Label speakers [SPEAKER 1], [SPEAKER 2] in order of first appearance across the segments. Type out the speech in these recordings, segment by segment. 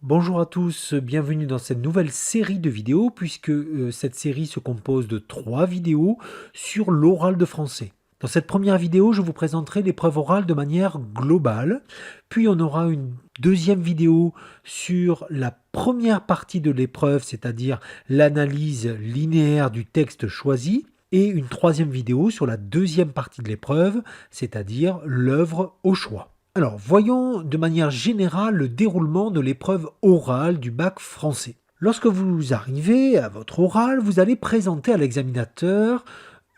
[SPEAKER 1] Bonjour à tous, bienvenue dans cette nouvelle série de vidéos puisque cette série se compose de 3 vidéos sur l'oral de français. Dans cette première vidéo, je vous présenterai l'épreuve orale de manière globale, puis on aura une deuxième vidéo sur la première partie de l'épreuve, c'est-à-dire l'analyse linéaire du texte choisi, et une troisième vidéo sur la deuxième partie de l'épreuve, c'est-à-dire l'œuvre au choix. Alors, voyons de manière générale le déroulement de l'épreuve orale du bac français. Lorsque vous arrivez à votre oral, vous allez présenter à l'examinateur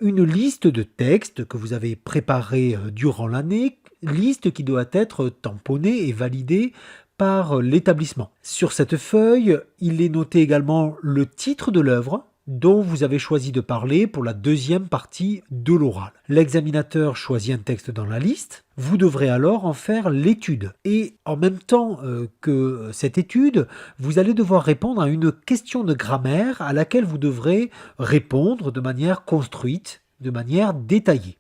[SPEAKER 1] une liste de textes que vous avez préparés durant l'année, liste qui doit être tamponnée et validée par l'établissement. Sur cette feuille, il est noté également le titre de l'œuvre dont vous avez choisi de parler pour la deuxième partie de l'oral. L'examinateur choisit un texte dans la liste, vous devrez alors en faire l'étude. Et en même temps que cette étude, vous allez devoir répondre à une question de grammaire à laquelle vous devrez répondre de manière construite, de manière détaillée.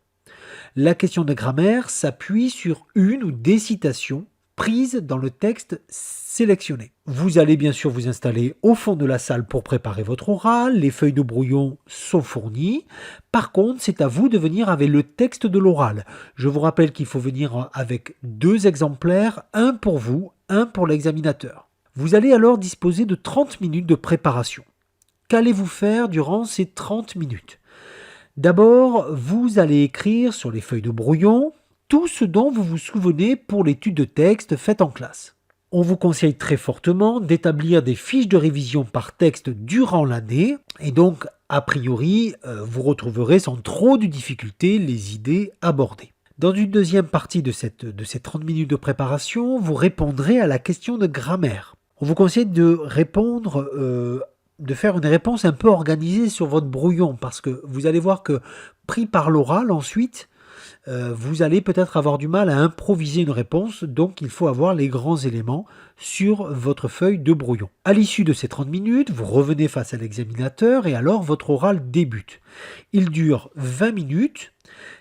[SPEAKER 1] La question de grammaire s'appuie sur une ou des citations prises dans le texte sélectionné. Vous allez bien sûr vous installer au fond de la salle pour préparer votre oral, les feuilles de brouillon sont fournies. Par contre, c'est à vous de venir avec le texte de l'oral. Je vous rappelle qu'il faut venir avec 2 exemplaires, un pour vous, un pour l'examinateur. Vous allez alors disposer de 30 minutes de préparation. Qu'allez-vous faire durant ces 30 minutes ? D'abord, vous allez écrire sur les feuilles de brouillon tout ce dont vous vous souvenez pour l'étude de texte faite en classe. On vous conseille très fortement d'établir des fiches de révision par texte durant l'année et donc, a priori, vous retrouverez sans trop de difficultés les idées abordées. Dans une deuxième partie de ces 30 minutes de préparation, vous répondrez à la question de grammaire. On vous conseille de faire une réponse un peu organisée sur votre brouillon parce que vous allez voir que pris par l'oral ensuite, vous allez peut-être avoir du mal à improviser une réponse, donc il faut avoir les grands éléments sur votre feuille de brouillon. À l'issue de ces 30 minutes, vous revenez face à l'examinateur et alors votre oral débute. Il dure 20 minutes.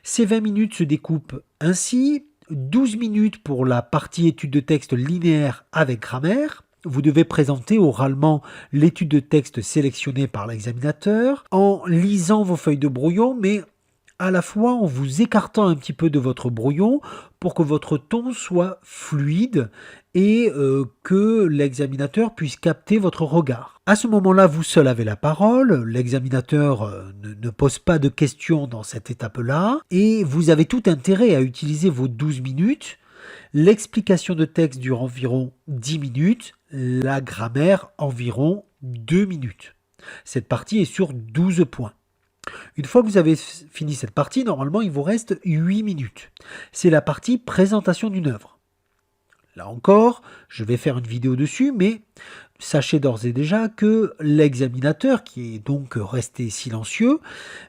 [SPEAKER 1] Ces 20 minutes se découpent ainsi: 12 minutes pour la partie étude de texte linéaire avec grammaire. Vous devez présenter oralement l'étude de texte sélectionnée par l'examinateur en lisant vos feuilles de brouillon, mais à la fois en vous écartant un petit peu de votre brouillon pour que votre ton soit fluide et que l'examinateur puisse capter votre regard. À ce moment-là, vous seul avez la parole, l'examinateur ne pose pas de questions dans cette étape-là et vous avez tout intérêt à utiliser vos 12 minutes. L'explication de texte dure environ 10 minutes, la grammaire environ 2 minutes. Cette partie est sur 12 points. Une fois que vous avez fini cette partie, normalement, il vous reste 8 minutes. C'est la partie présentation d'une œuvre. Là encore, je vais faire une vidéo dessus, mais sachez d'ores et déjà que l'examinateur, qui est donc resté silencieux,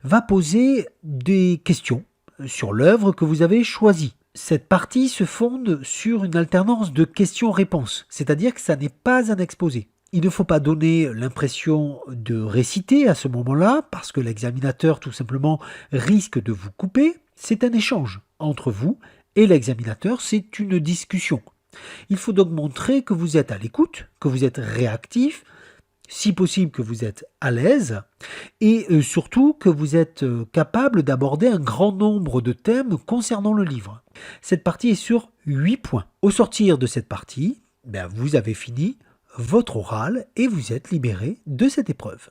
[SPEAKER 1] va poser des questions sur l'œuvre que vous avez choisie. Cette partie se fonde sur une alternance de questions-réponses, c'est-à-dire que ça n'est pas un exposé. Il ne faut pas donner l'impression de réciter à ce moment-là, parce que l'examinateur tout simplement risque de vous couper. C'est un échange entre vous et l'examinateur, c'est une discussion. Il faut donc montrer que vous êtes à l'écoute, que vous êtes réactif, si possible que vous êtes à l'aise, et surtout que vous êtes capable d'aborder un grand nombre de thèmes concernant le livre. Cette partie est sur 8 points. Au sortir de cette partie, vous avez fini votre oral et vous êtes libéré de cette épreuve.